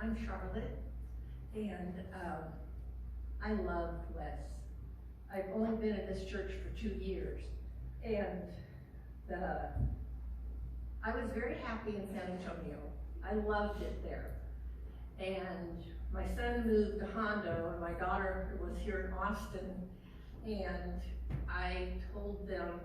I'm Charlotte, and I love Wes. I've only been in this church for 2 years, and I was very happy in San Antonio. I loved it there. And my son moved to Hondo, and my daughter was here in Austin, and I told them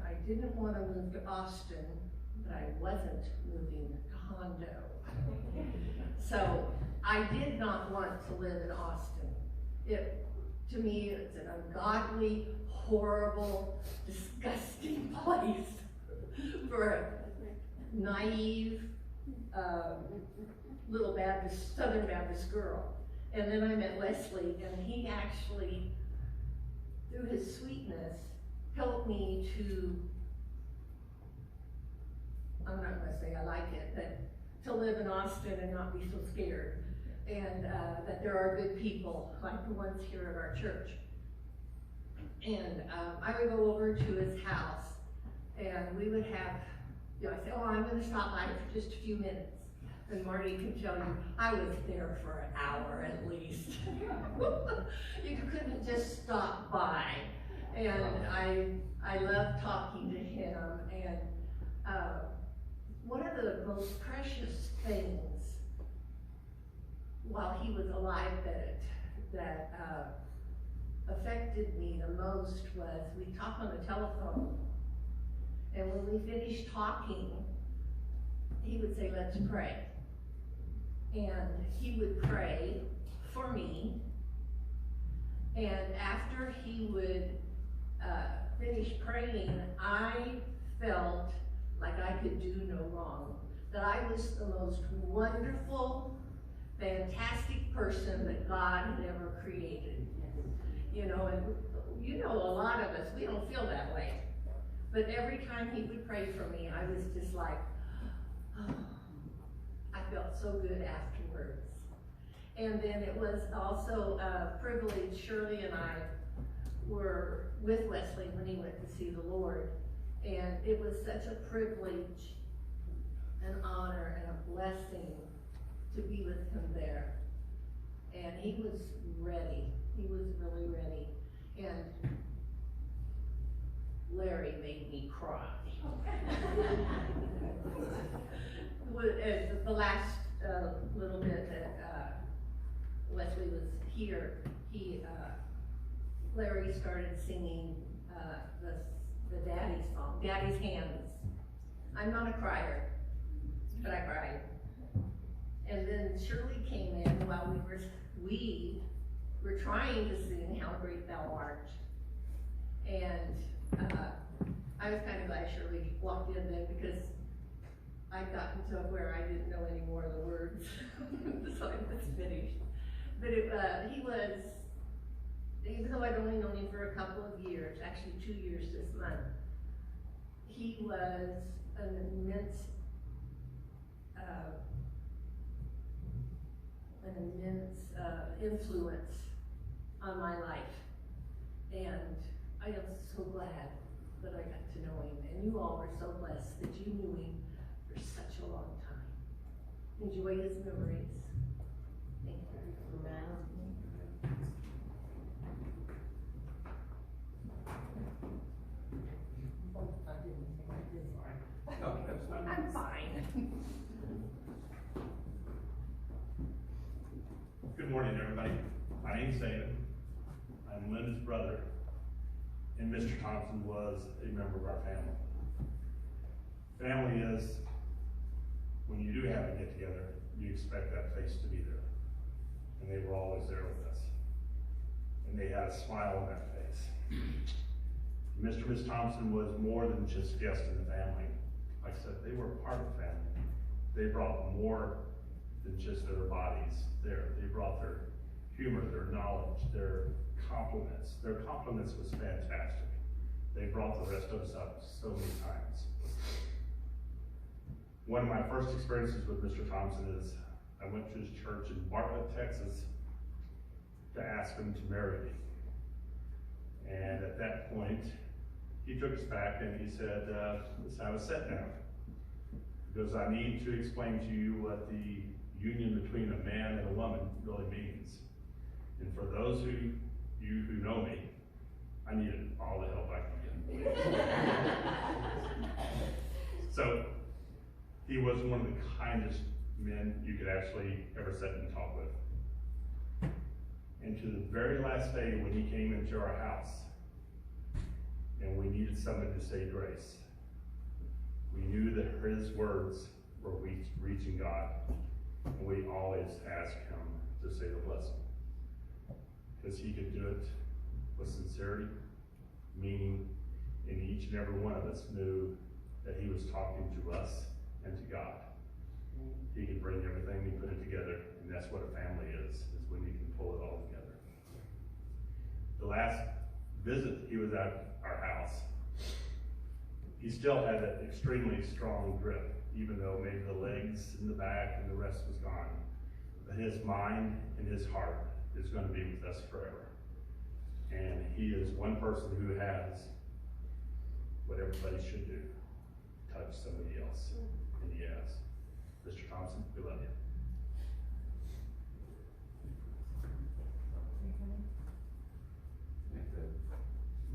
I didn't want to move to Austin, but I wasn't moving to Hondo. So I did not want to live in Austin. To me, it's an ungodly, horrible, disgusting place for a naive, little Baptist, Southern Baptist girl. And then I met Westley, and he actually, through his sweetness, helped me to, I'm not gonna say I like it, but to live in Austin and not be so scared. And that there are good people, like the ones here at our church. And I would go over to his house, and we would have, I say, oh, I'm gonna stop by for just a few minutes. And Marty can tell you, I was there for an hour at least. You couldn't just stop by. And I loved talking to him. And one of the most precious things while he was alive that affected me the most was we talked on the telephone. And when we finished talking, he would say, let's pray. And he would pray for me. And after he would finish praying, I felt like I could do no wrong. That I was the most wonderful, fantastic person that God had ever created. You know, and you know, a lot of us, we don't feel that way. But every time he would pray for me, I was just like, oh, I felt so good afterwards. And then it was also a privilege. Shirley and I were with Westley when he went to see the Lord. And it was such a privilege, an honor, and a blessing to be with him there. And he was ready. He was really ready. And Larry made me cry. The last little bit that Westley was here, Larry started singing the Daddy song, Daddy's Hands. I'm not a crier, but I cried. And then Shirley came in while we were trying to sing How Great Thou Art. And I was kind of glad Shirley walked in then, because I'd gotten to where I didn't know any more of the words. So I was finished. But he was, even though I'd only known him for a couple of years, actually 2 years this month, he was an immense influence on my life. And I am so glad that I got to know him. And you all were so blessed that you knew him for such a long time. Enjoy his memories. Thank you. I'm fine. Good morning, everybody. My name's David. I'm Linda's brother, and Mr. Thompson was a member of our family. Family is, when you do have a get-together, you expect that face to be there. And they were always there with us. And they had a smile on that face. Mr. and Ms. Thompson was more than just guests in the family. Like I said, they were part of the family. They brought more than just their bodies there. They brought their humor, their knowledge, their compliments. Their compliments was fantastic. They brought the rest of us up so many times. One of my first experiences with Mr. Thompson is I went to his church in Bartlett, Texas to ask him to marry me. And at that point, he took us back and he said, let's have a sit down. Because I need to explain to you what the union between a man and a woman really means. And for those who know me, I needed all the help I could get. So he was one of the kindest men you could actually ever sit and talk with. And to the very last day when he came into our house and we needed somebody to say grace, we knew that his words were reaching God, and we always asked him to say the blessing. Because he could do it with sincerity, meaning, and each and every one of us knew that he was talking to us and to God. He could bring everything and put it together, and that's what a family is when you can pull it all together. The last visit he was at our house, he still had an extremely strong grip, even though maybe the legs and the back and the rest was gone. But his mind and his heart is going to be with us forever. And he is one person who has what everybody should do, touch somebody else, and he has. Mr. Thompson, we love you.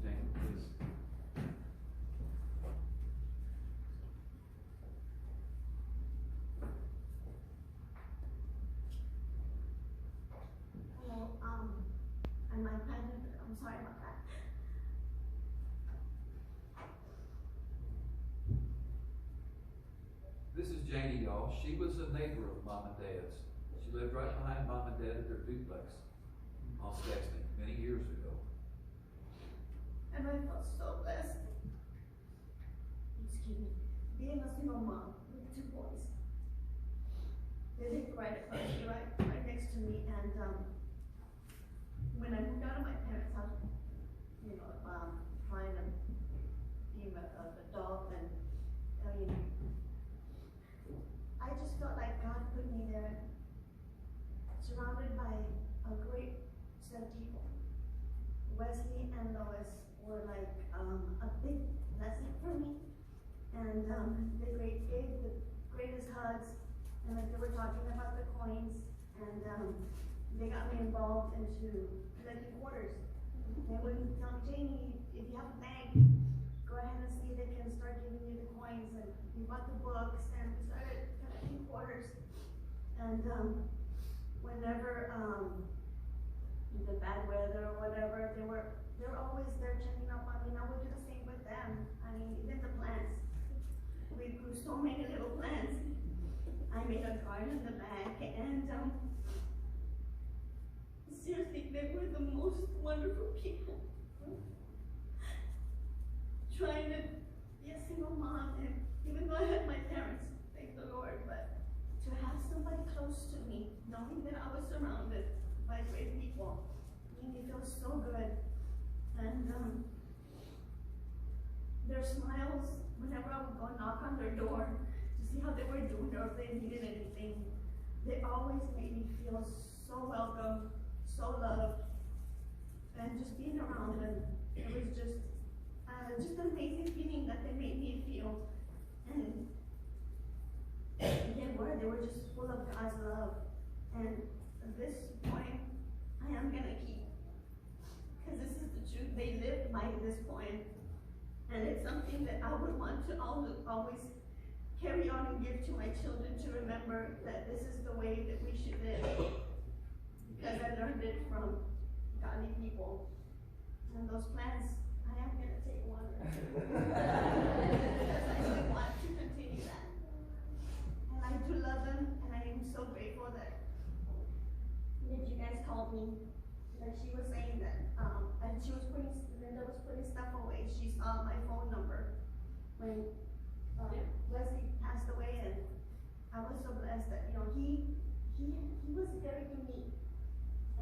Jane, please. Hello, I'm my friend. I'm sorry about that. This is Janie, y'all. She was a neighbor of Mom and Dad's. She lived right behind Mom and Dad at their duplex on Stexney many years ago. And I felt so blessed. Excuse me. Being a single mom with 2 boys. They lived right across, right next to me. And when I moved out of my parents' house, you know, trying to be an adult, and I mean, I just felt like God put me there, surrounded by a great set of people. Wesley and Lois were like a big blessing for me, and they gave the greatest hugs, and like they were talking about the coins, and they got me involved into collecting quarters. They would tell me, Janie, if you have a bank, go ahead and see if they can start giving you the coins, and we bought the books, and we started collecting quarters, and whenever the bad weather or whatever, they were always there checking up on me, and I would do the same with them. I mean, even the plants. We grew so many little plants. I made a garden in the back, and seriously, they were the most wonderful people. Trying to be a single mom, and even though I had my parents, thank the Lord, but to have somebody close to me, knowing that I was surrounded by great people, made me feel so good. And their smiles, whenever I would go knock on their door to see how they were doing or if they needed anything, they always made me feel so welcome, so loved, and just being around them, it was just an amazing feeling that they made me feel. And they were just full of God's love. And at this point, I am gonna keep, because this is the truth. They lived by this point, and it's something that I would want to always carry on and give to my children, to remember that this is the way that we should live, because I learned it from godly people. And those plants, I am gonna take one because I do want to continue that. And I do love them, and I am so grateful that you guys called me. Like she was saying that, and Linda was putting stuff away. She saw my phone number when Wesley passed away, and I was so blessed that, you know, he was very unique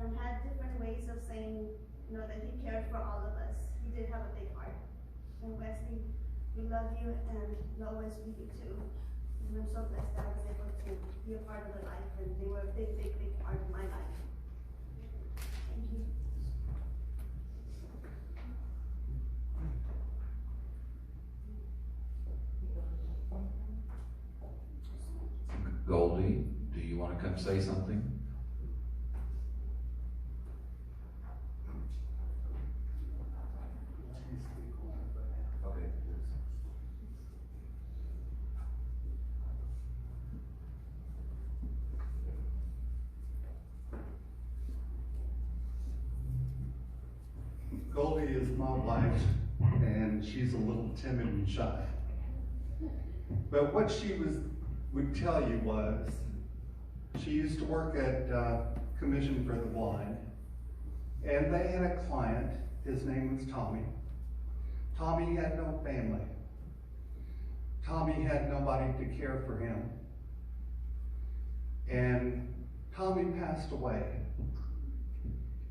and had different ways of saying, you know, that he cared for all of us. He did have a big heart. And Wesley, we love you, and Lois, we do too. And I'm so blessed that I was able to be a part of their life, and they were a big, big, big part of my life. Thank you. Goldie, Do you want to come say something? Okay. Goldie is my wife, and she's a little timid and shy. But what she would tell you was, she used to work at Commission for the Blind, and they had a client. His name was Tommy. Tommy had no family. Tommy had nobody to care for him. And Tommy passed away.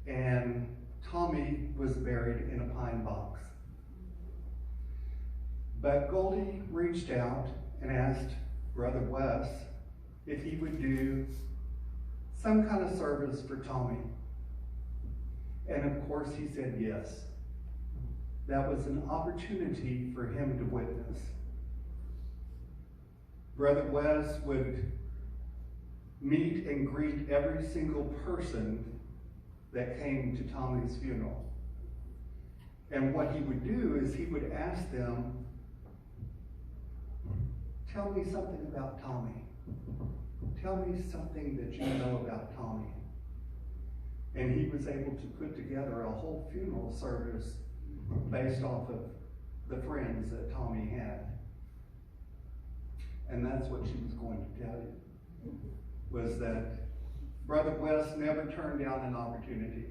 And Tommy was buried in a pine box. But Goldie reached out and asked Brother Wes if he would do some kind of service for Tommy. And of course he said yes. That was an opportunity for him to witness. Brother Wes would meet and greet every single person that came to Tommy's funeral. And what he would do is he would ask them, tell me something about Tommy. Tell me something that you know about Tommy. And he was able to put together a whole funeral service based off of the friends that Tommy had. And that's what she was going to tell you, was that Brother Wes never turned down an opportunity.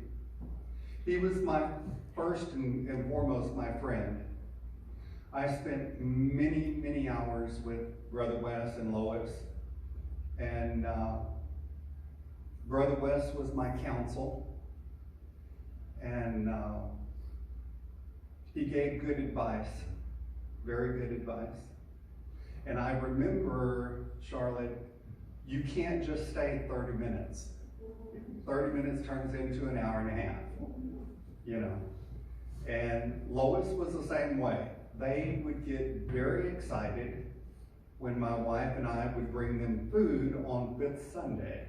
He was my first and foremost my friend. I spent many, many hours with Brother Wes and Lois, and Brother Wes was my counsel, and he gave good advice, very good advice. And I remember, Charlotte, you can't just stay 30 minutes. 30 minutes turns into an hour and a half, you know. And Lois was the same way. They would get very excited when my wife and I would bring them food on 5th Sunday.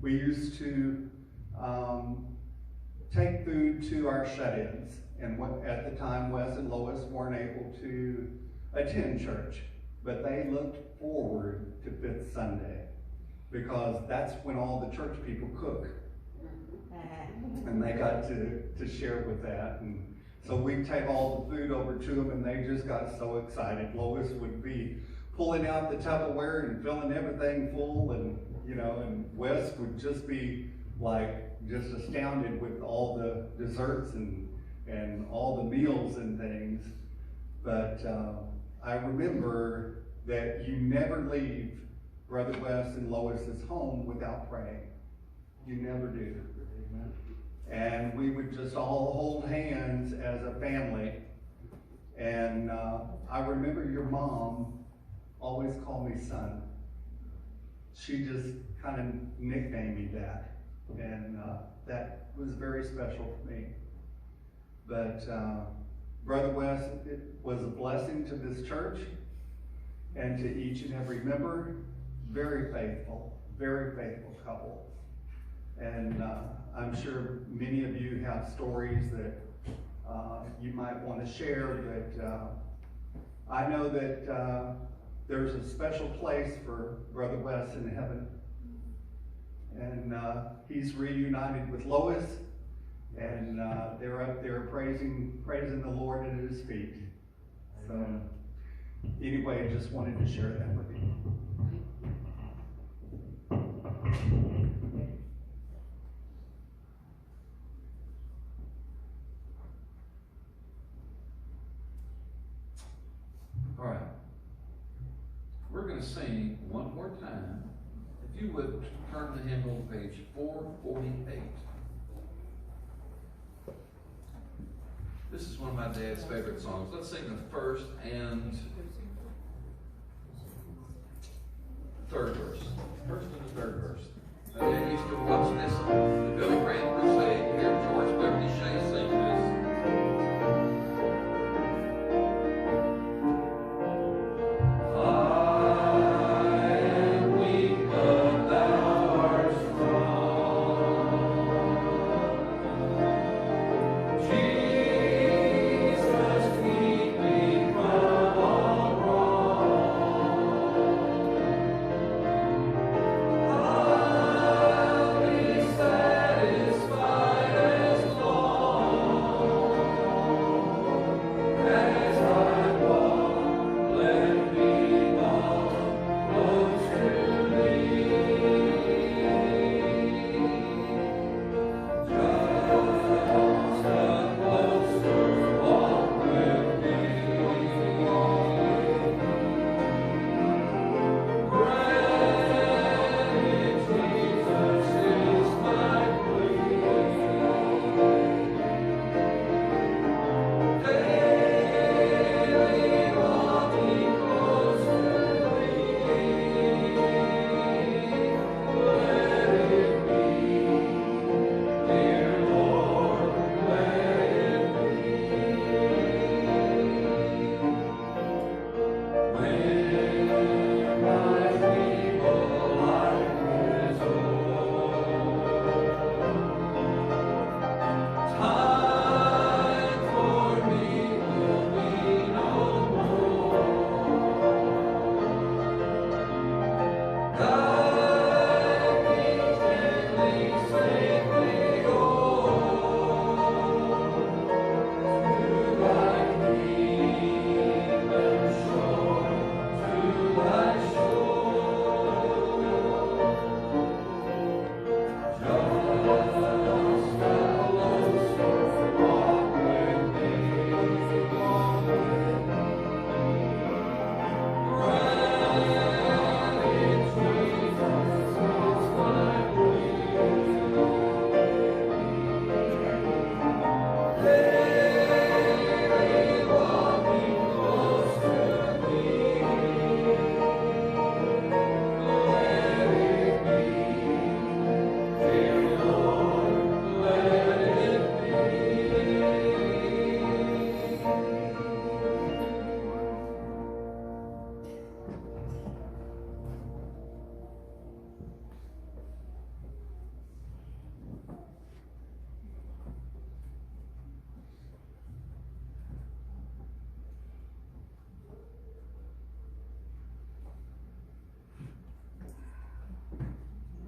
We used to take food to our shut-ins, and at the time Wes and Lois weren't able to attend church, but they looked forward to 5th Sunday because that's when all the church people cook. And they got to share with that. And so we'd take all the food over to them, and they just got so excited. Lois would be pulling out the Tupperware and filling everything full, and you know, and Wes would just be like just astounded with all the desserts and all the meals and things. But I remember that you never leave Brother Wes and Lois's home without praying. You never do. Amen. And we would just all hold hands as a family. And I remember your mom always called me son. She just kind of nicknamed me that. And that was very special for me. But Brother Wes, it was a blessing to this church and to each and every member. Very faithful couple. And I'm sure many of you have stories that you might want to share, but I know that there's a special place for Brother Wes in heaven. And he's reunited with Lois, and they're up there praising the Lord at his feet. So anyway, I just wanted to share that with you. All right. We're going to sing one more time. If you would turn the hymn on page 448. This is one of my dad's favorite songs. Let's sing the first and third verse. First and the third verse. My dad used to watch this on the Billy Graham Crusade. Hear George Beverly Shea sing this. I am weak.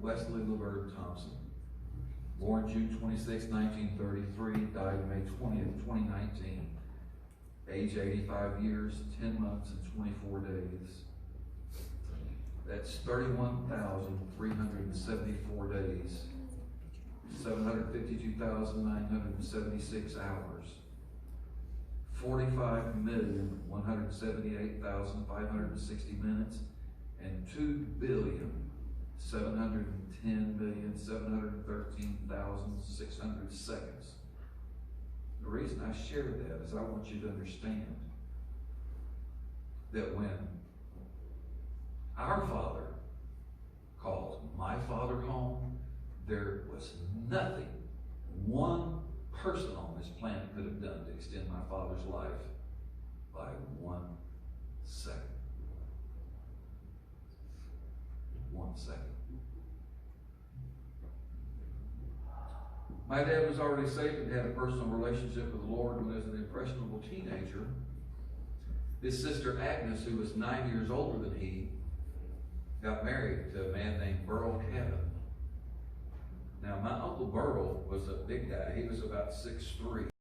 Westley Thompson, born June 26, 1933, died May 20th, 2019, age 85 years, 10 months, and 24 days. That's 31,374 days, 752,976 hours, 45,178,560 minutes, and 2,710,713,600 seconds. The reason I share that is I want you to understand that when our Father called my father home, there was nothing one person on this planet could have done to extend my father's life by 1 second. 1 second. My dad was already saved and had a personal relationship with the Lord when he was an impressionable teenager. His sister Agnes, who was 9 years older than he, got married to a man named Burl Cabin. Now, my Uncle Burl was a big guy. He was about 6'3".